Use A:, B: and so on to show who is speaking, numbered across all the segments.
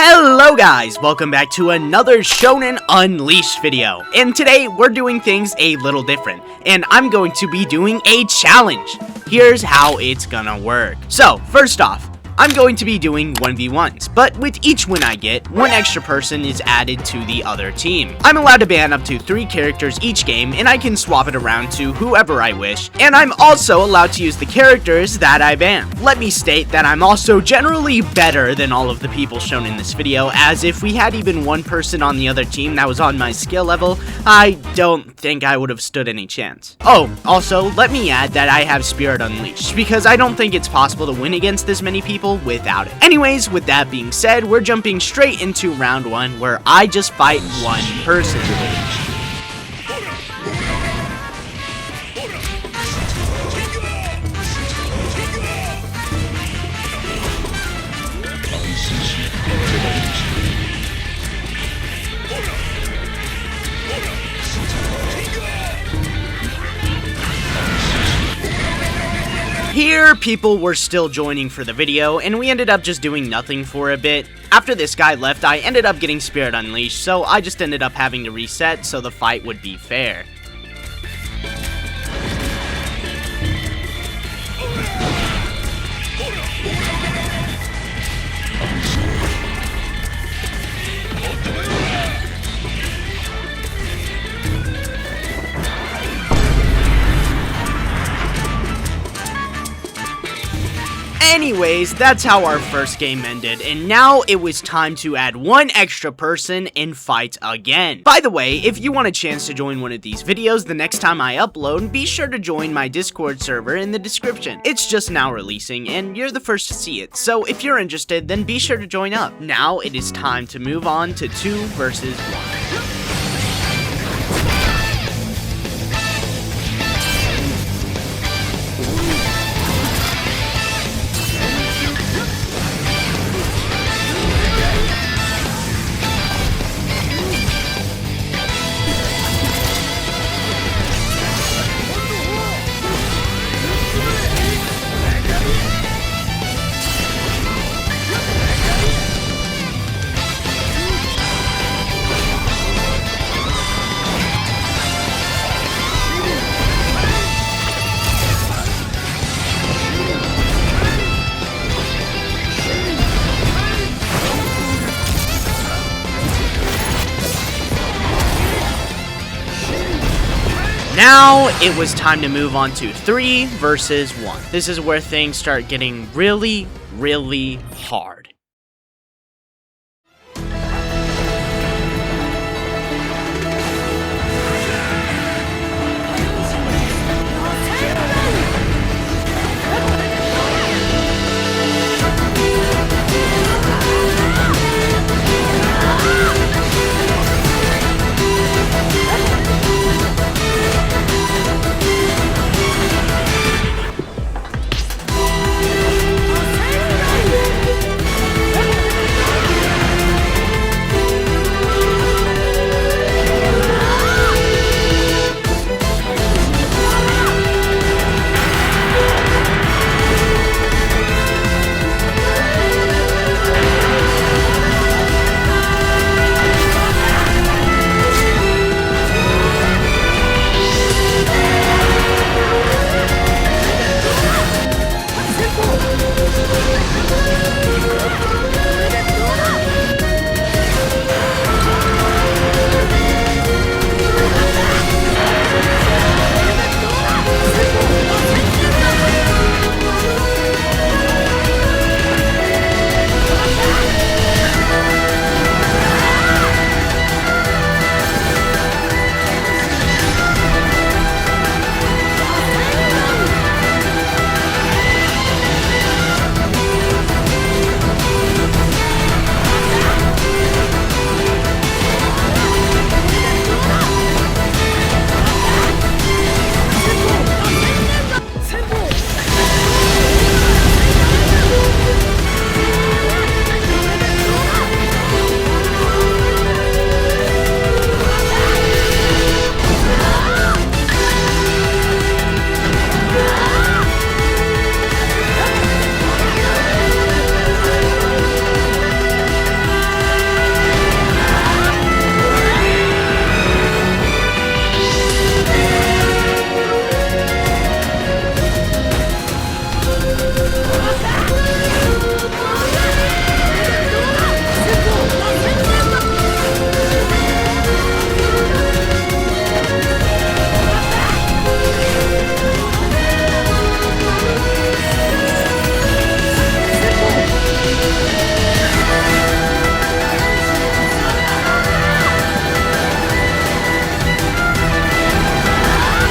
A: Hello guys, welcome back to another Shonen Unleashed video, and today we're doing things a little different, and I'm going to be doing a challenge. Here's how it's gonna work. So, first off, I'm going to be doing 1v1s, but with each win I get, one extra person is added to the other team. I'm allowed to ban up to 3 characters each game, and I can swap it around to whoever I wish, and I'm also allowed to use the characters that I ban. Let me state that I'm also generally better than all of the people shown in this video, as if we had even one person on the other team that was on my skill level, I don't think I would have stood any chance. Oh, also, let me add that I have Spirit Unleashed, because I don't think it's possible to win against this many people without it. Anyways, with that being said, we're jumping straight into round 1 where I just fight one person. Here, people were still joining for the video, and we ended up just doing nothing for a bit. After this guy left, I ended up getting Spirit Unleashed, so I just ended up having to reset so the fight would be fair. Anyways, that's how our first game ended, and now it was time to add one extra person and fight again. By the way, if you want a chance to join one of these videos the next time I upload, be sure to join my Discord server in the description. It's just now releasing, and you're the first to see it, so if you're interested, then be sure to join up. Now it is time to move on to 2 versus 1. Now, it was time to move on to 3 versus 1. This is where things start getting really, really hard.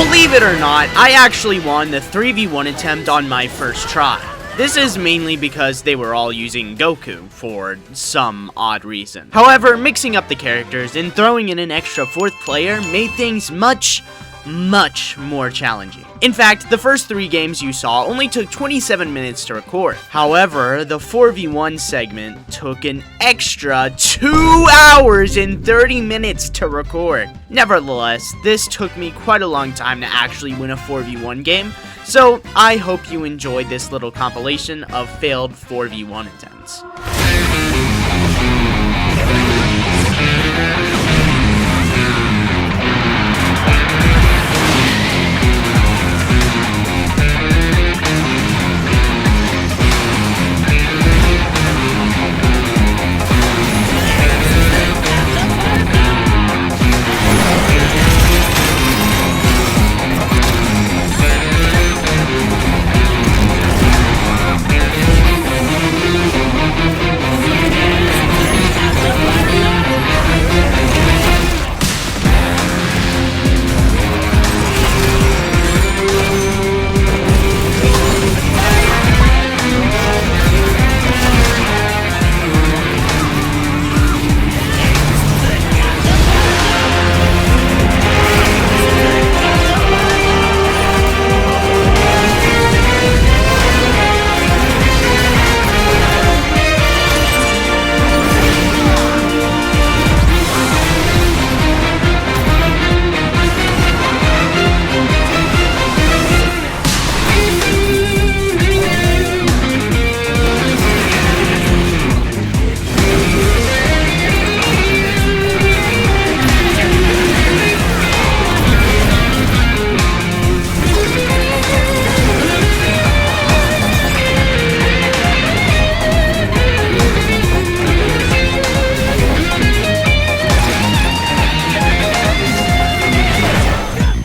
A: Believe it or not, I actually won the 3v1 attempt on my first try. This is mainly because they were all using Goku for some odd reason. However, mixing up the characters and throwing in an extra 4th player made things much more challenging. In fact, the first 3 games you saw only took 27 minutes to record. However, the 4v1 segment took an extra 2 hours and 30 minutes to record. Nevertheless, this took me quite a long time to actually win a 4v1 game, so I hope you enjoyed this little compilation of failed 4v1 attempts.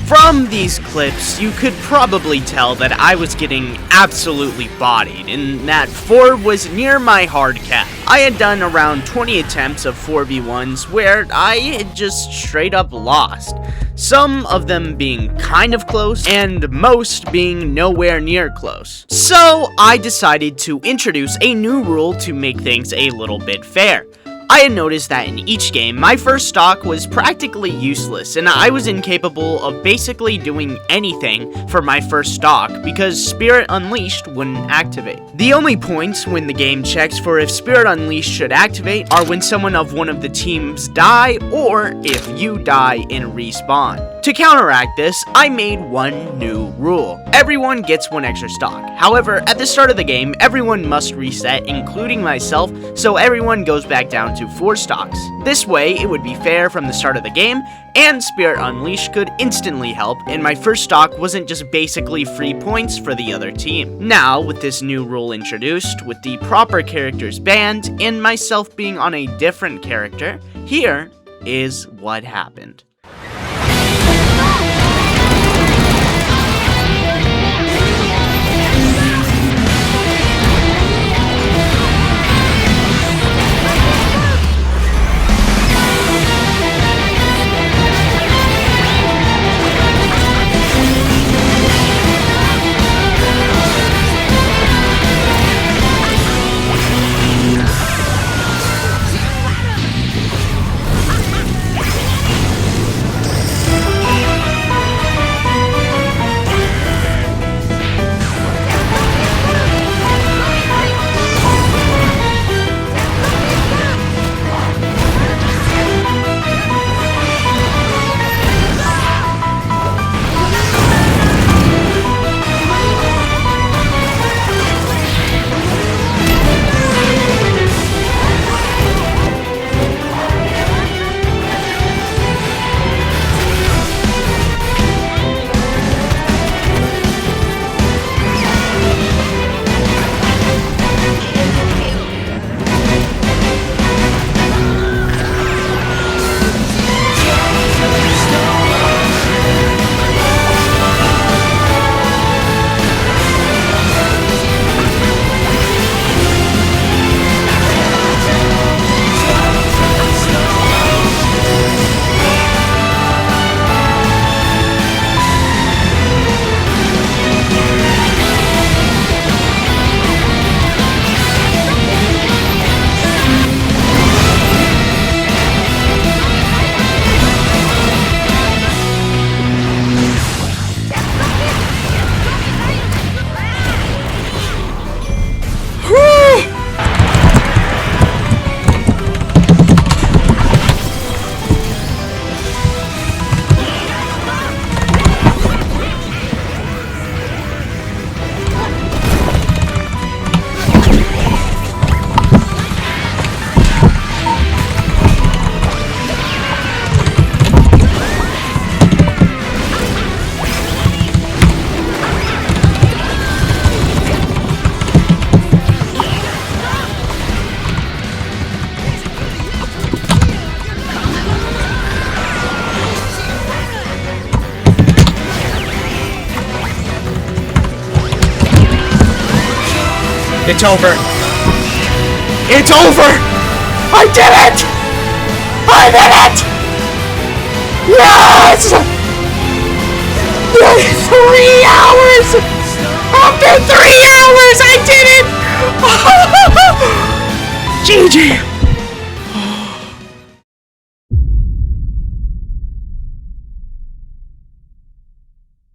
A: From these clips, you could probably tell that I was getting absolutely bodied, and that 4 was near my hard cap. I had done around 20 attempts of 4v1s where I had just straight up lost. Some of them being kind of close, and most being nowhere near close. So I decided to introduce a new rule to make things a little bit fair. I had noticed that in each game, my first stock was practically useless, and I was incapable of basically doing anything for my first stock because Spirit Unleashed wouldn't activate. The only points when the game checks for if Spirit Unleashed should activate are when someone of one of the teams die or if you die and respawn. To counteract this, I made one new rule. Everyone gets 1 extra stock. However, at the start of the game, everyone must reset, including myself, so everyone goes back down to 4 stocks. This way, it would be fair from the start of the game, and Spirit Unleashed could instantly help, and my first stock wasn't just basically free points for the other team. Now, with this new rule introduced, with the proper characters banned, and myself being on a different character, here is what happened. It's over. It's over! I did it! I did it! Yes! 3 hours! After 3 hours, I did it! GG!